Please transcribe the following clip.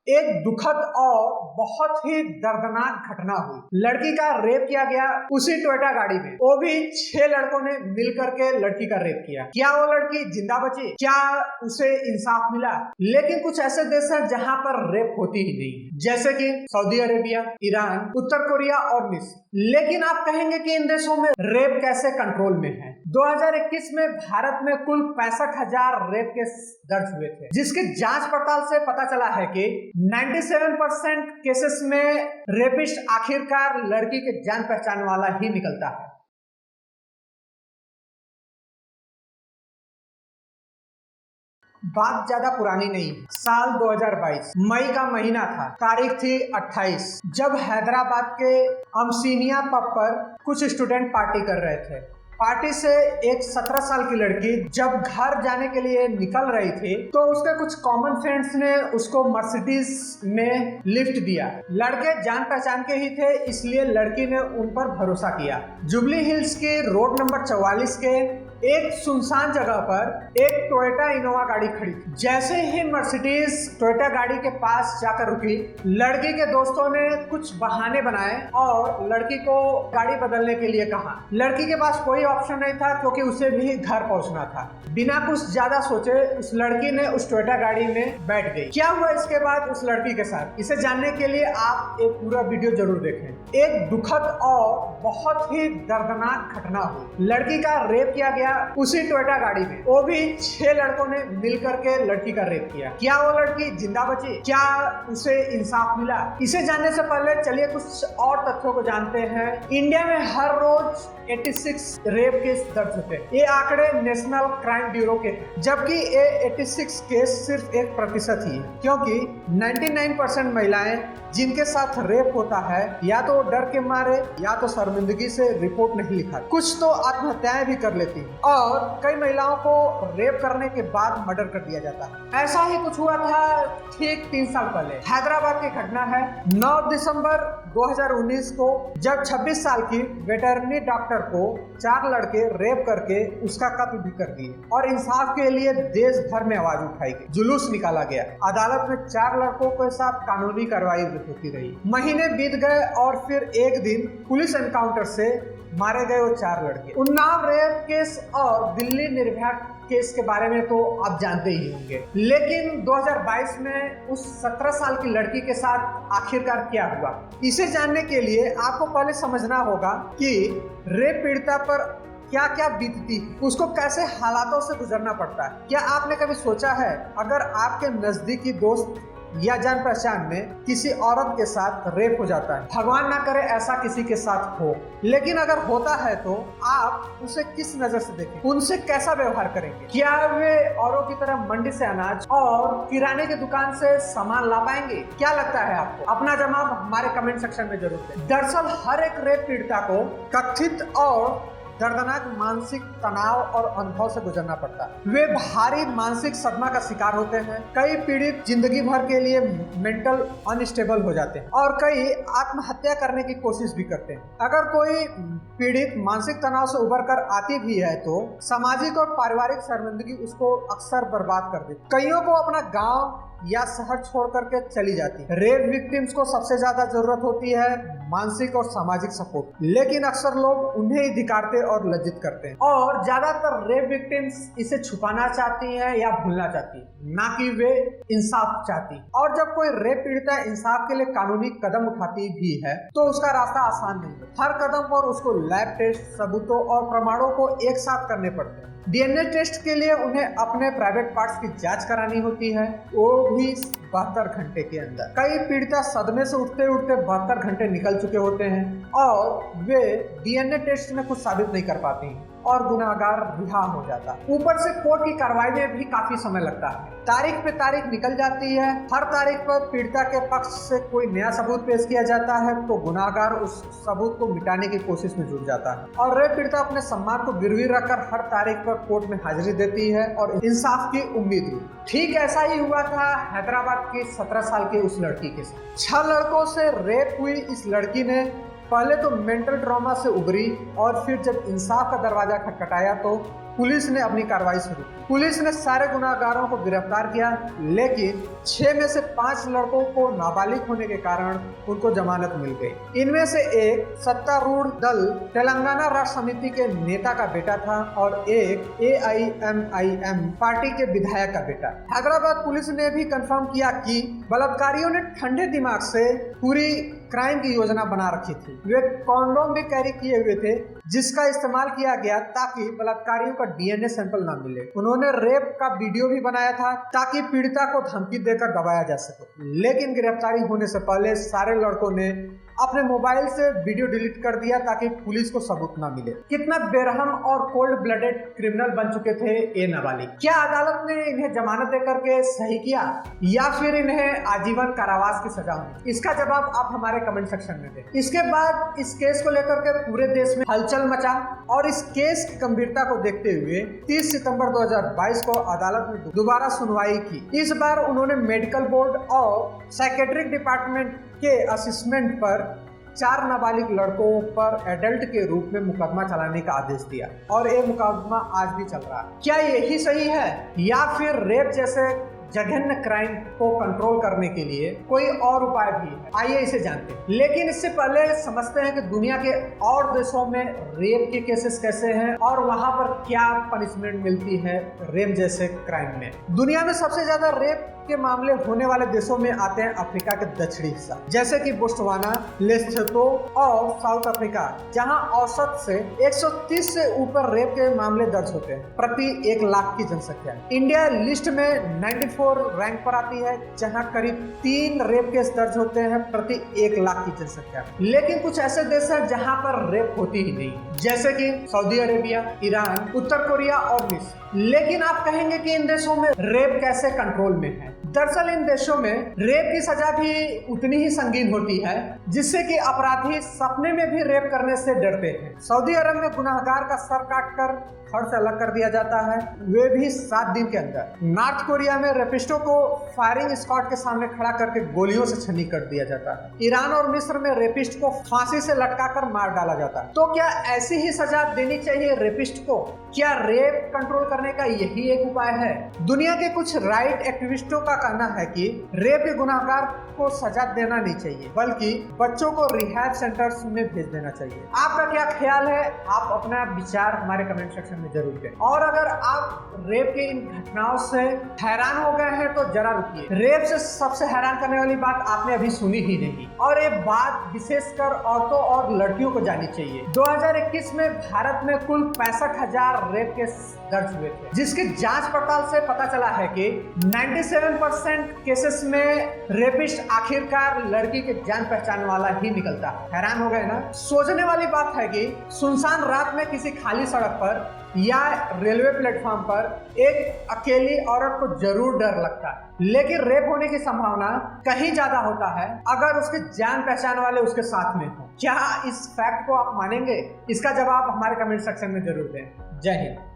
एक दुखद और बहुत ही दर्दनाक घटना हुई। लड़की का रेप किया गया उसी टोयोटा गाड़ी में, वो भी 6 लड़कों ने मिलकर के लड़की का रेप किया। क्या वो लड़की जिंदा बची? क्या उसे इंसाफ मिला? लेकिन कुछ ऐसे देश हैं जहां पर रेप होती ही नहीं, जैसे कि सऊदी अरेबिया, ईरान, उत्तर कोरिया और मिस्र। लेकिन आप कहेंगे कि इन देशों में रेप कैसे कंट्रोल में है? 2021 में भारत में कुल 65,000 रेप केस दर्ज हुए थे, जिसकी जांच पड़ताल से पता चला है कि 97% केसेस में रेपिस्ट आखिरकार लड़की के जान पहचान वाला ही निकलता है। बात ज्यादा पुरानी नहीं, साल 2022 मई का महीना था, तारीख थी 28, जब हैदराबाद के अमसीनिया पब पर कुछ स्टूडेंट पार्टी कर रहे थे। पार्टी से एक 17 साल की लड़की जब घर जाने के लिए निकल रही थी तो उसके कुछ कॉमन फ्रेंड्स ने उसको मर्सिडीज में लिफ्ट दिया। लड़के जान पहचान के ही थे, इसलिए लड़की ने उन पर भरोसा किया। जुबली हिल्स के रोड नंबर 44 के एक सुनसान जगह पर एक टोयोटा इनोवा गाड़ी खड़ी थी। जैसे ही मर्सिडीज टोयोटा गाड़ी के पास जाकर रुकी, लड़की के दोस्तों ने कुछ बहाने बनाए और लड़की को गाड़ी बदलने के लिए कहा। लड़की के पास कोई ऑप्शन नहीं था क्योंकि उसे भी घर पहुंचना था। बिना कुछ ज्यादा सोचे उस लड़की ने उस टोयोटा गाड़ी में बैठ गई। क्या हुआ इसके बाद उस लड़की के साथ, इसे जानने के लिए आप एक पूरा वीडियो जरूर देखें। एक दुखद और बहुत ही दर्दनाक घटना हुई। लड़की का रेप किया गया उसी टोयोटा गाड़ी में, वो भी 6 लड़कों ने मिलकर के लड़की का रेप किया। क्या वो लड़की जिंदा बची? क्या उसे इंसाफ मिला? इसे जानने से पहले चलिए कुछ और तथ्यों को जानते हैं। इंडिया में हर रोज 86 रेप केस दर्ज होते हैं। ये आंकड़े नेशनल क्राइम ब्यूरो के हैं, जबकि ये 86 केस सिर्फ 1% ही है, क्योंकि 99% महिलाएं जिनके साथ रेप होता है या तो डर के मारे या तो शर्मिंदगी से रिपोर्ट नहीं लिखा, कुछ तो आत्महत्याएं भी कर लेती हैं और कई महिलाओं को रेप करने के बाद मर्डर कर दिया जाता है। ऐसा ही कुछ हुआ था ठीक 3 साल पहले। हैदराबाद की घटना है 9 दिसंबर 2019 को, जब 26 साल की वेटरनरी डॉक्टर को 4 लड़के रेप करके उसका कत्ल भी कर दिए और इंसाफ के लिए देश भर में आवाज उठाई गई, जुलूस निकाला गया। अदालत में 4 लड़कों के साथ कानूनी कार्रवाई होती रही। महीने बीत गए और फिर एक दिन पुलिस एनकाउंटर से मारे गए वो 4 लड़के। उन्नाव रेप केस और दिल्ली निर्भया केस के बारे में तो आप जानते ही होंगे, लेकिन 2022 में उस 17 साल की लड़की के साथ आखिरकार क्या हुआ, इसे जानने के लिए आपको पहले समझना होगा कि रेप पीड़िता पर क्या क्या बीतती है, उसको कैसे हालातों से गुजरना पड़ता है। क्या आपने कभी सोचा है अगर आपके नजदीकी दोस्त या जान पहचान में किसी औरत के साथ रेप हो जाता है, भगवान ना करे ऐसा किसी के साथ हो, लेकिन अगर होता है तो आप उसे किस नजर से देखें, उनसे कैसा व्यवहार करेंगे? क्या वे औरों की तरह मंडी से अनाज और किराने की दुकान से सामान ला पाएंगे? क्या लगता है आपको? अपना जवाब हमारे कमेंट सेक्शन में जरूर दें। दरअसल हर एक रेप पीड़िता को कथित और दर्दनाक मानसिक तनाव और अनुभव से गुजरना पड़ता है। वे भारी मानसिक सदमा का शिकार होते हैं। कई पीड़ित जिंदगी भर के लिए मेंटल अनस्टेबल हो जाते हैं और कई आत्महत्या करने की कोशिश भी करते हैं। अगर कोई पीड़ित मानसिक तनाव से उबर कर आती भी है तो सामाजिक और पारिवारिक शर्मिंदगी उसको अक्सर बर्बाद कर देती। कईयों को अपना गाँव या शहर छोड़ करके चली जाती है। रेप विक्टिम्स को सबसे ज्यादा जरूरत होती है मानसिक और सामाजिक सपोर्ट, लेकिन अक्सर लोग उन्हें ही धिकारते और लज्जित करते हैं और ज्यादातर रेप विक्टिम्स इसे छुपाना चाहती हैं या भूलना चाहती हैं, ना कि वे इंसाफ चाहती। और जब कोई रेप पीड़िता इंसाफ के लिए कानूनी कदम उठाती भी है तो उसका रास्ता आसान नहीं है। हर कदम पर उसको लैब टेस्ट, सबूतों और प्रमाणों को एक साथ करने पड़ते हैं। डीएनए टेस्ट के लिए उन्हें अपने प्राइवेट पार्ट्स की जांच करानी होती है, वो भी 72 घंटे के अंदर। कई पीड़िता सदमे से उठते उठते 72 घंटे निकल चुके होते हैं और वे डीएनए टेस्ट में कुछ साबित नहीं कर पाती हैं और गुनाहगार रिहा हो जाता है। ऊपर से कोर्ट की कार्रवाई में भी काफी समय लगता है। तारीख पे तारीख निकल जाती है। हर तारीख पर पीड़िता के पक्ष से कोई नया सबूत पेश किया जाता है तो गुनाहगार उस सबूत को मिटाने की कोशिश में जुट जाता है और रेप पीड़िता अपने सम्मान को गिरवी रखकर हर तारीख पर कोर्ट में हाजिरी देती है और इंसाफ की उम्मीद हुई। ठीक ऐसा ही हुआ था हैदराबाद की 17 साल की उस लड़की के साथ। 6 लड़कों से रेप हुई इस लड़की ने पहले तो मेंटल ट्रॉमा से उभरी और फिर जब इंसाफ का दरवाजा खटखटाया तो पुलिस ने अपनी कार्रवाई शुरू की। पुलिस ने सारे गुनाहगारों को गिरफ्तार किया, लेकिन 6 में से 5 लड़कों को नाबालिग होने के कारण उनको जमानत मिल गई। इनमें से एक सत्तारूढ़ दल तेलंगाना राष्ट्र समिति के नेता का बेटा था और एक AIMIM पार्टी के विधायक का बेटा। हैदराबाद पुलिस ने भी कंफर्म किया कि बलात्कारियों ने ठंडे दिमाग से पूरी क्राइम की योजना बना रखी थी। वे कॉन्डोम भी कैरी किए हुए थे, जिसका इस्तेमाल किया गया ताकि बलात्कारियों का DNA सैंपल ना मिले। उन्होंने रेप का वीडियो भी बनाया था ताकि पीड़िता को धमकी देकर दबाया जा सके, लेकिन गिरफ्तारी होने से पहले सारे लड़कों ने अपने मोबाइल से वीडियो डिलीट कर दिया ताकि पुलिस को सबूत ना मिले। कितना बेरहम और कोल्ड ब्लडेड क्रिमिनल बन चुके थे ये नाबालिग। क्या अदालत ने इन्हें जमानत देकर के सही किया या फिर इन्हें आजीवन कारावास की सजा हुई? इसका जवाब आप हमारे कमेंट सेक्शन में दें। इसके बाद इस केस को लेकर के पूरे देश में हलचल मचा और इस केस की गंभीरता को देखते हुए 30 सितंबर 2022 को अदालत में दोबारा सुनवाई की। इस बार उन्होंने मेडिकल बोर्ड और साइकेट्रिक डिपार्टमेंट के असेसमेंट पर 4 नाबालिग लड़कों पर एडल्ट के रूप में मुकदमा चलाने का आदेश दिया और ये मुकदमा आज भी चल रहा है। क्या यही सही है या फिर रेप जैसे जघन्य क्राइम को कंट्रोल करने के लिए कोई और उपाय भी है? आइए इसे जानते हैं। लेकिन इससे पहले समझते हैं कि दुनिया के और देशों में रेप के केसेस कैसे हैं और वहां पर क्या पनिशमेंट मिलती है रेप जैसे क्राइम में। दुनिया में सबसे ज्यादा रेप के मामले होने वाले देशों में आते हैं अफ्रीका के दक्षिणी हिस्सा, जैसे कि बोत्सवाना, लेसोथो और साउथ अफ्रीका, जहां औसत से 130 से ऊपर रेप के मामले दर्ज होते हैं प्रति 1 लाख की जनसंख्या। इंडिया लिस्ट में 94 रैंक पर आती है, जहां करीब 3 रेप केस दर्ज होते हैं प्रति 1 लाख की जनसंख्या। लेकिन कुछ ऐसे देश हैं जहां पर रेप होती ही नहीं, जैसे कि सऊदी अरेबिया, ईरान, उत्तर कोरिया और मिस्र। लेकिन आप कहेंगे कि इन देशों में रेप कैसे कंट्रोल में है? दरअसल इन देशों में रेप की सजा भी उतनी ही संगीन होती है, जिससे कि अपराधी सपने में भी रेप करने से डरते हैं। सऊदी अरब में गुनाहगार का सर काटकर फड़ से अलग कर दिया जाता है, वे भी 7 दिन के अंदर। नॉर्थ कोरिया में रेपिस्टों को फायरिंग स्क्वाड के सामने खड़ा करके गोलियों से छन्नी कर दिया जाता है। ईरान और मिस्र में रेपिस्ट को फांसी से लटकाकर मार डाला जाता है। तो क्या ऐसी ही सजा देनी चाहिए रेपिस्ट को? क्या रेप कंट्रोल करने का यही एक उपाय है? दुनिया के कुछ राइट एक्टिविस्टों का कहना है कि रेप के गुनाहगार को सजा देना नहीं चाहिए, बल्कि बच्चों को रिहैब सेंटर्स में भेज देना चाहिए। आपका क्या ख्याल है? आप अपना विचार हमारे कमेंट सेक्शन में जरूर दें। और अगर आप रेप के इन घटनाओं से हैरान हो गए हैं तो जरा रुकिए। रेप से सबसे हैरान करने वाली बात आपने अभी सुनी ही नहीं, और ये बात विशेषकर औरतों और लड़कियों को जाननी चाहिए। 2021 में भारत में कुल 65,000 रेप केस दर्ज हुए थे, जिसकी जांच पड़ताल से पता चला है कि 97% केसेस में रेपिस्ट आखिरकार लड़की के जान पहचान वाला ही निकलता है। हैरान हो गए ना? सोचने वाली बात है कि सुनसान रात में किसी खाली सड़क पर या रेलवे प्लेटफॉर्म पर एक अकेली औरत को जरूर डर लगता है, लेकिन रेप होने की संभावना कहीं ज्यादा होता है अगर उसके जान पहचान वाले उसके साथ में हो। क्या इस फैक्ट को आप मानेंगे? इसका जवाब हमारे कमेंट सेक्शन में जरूर दें। जय हिंद।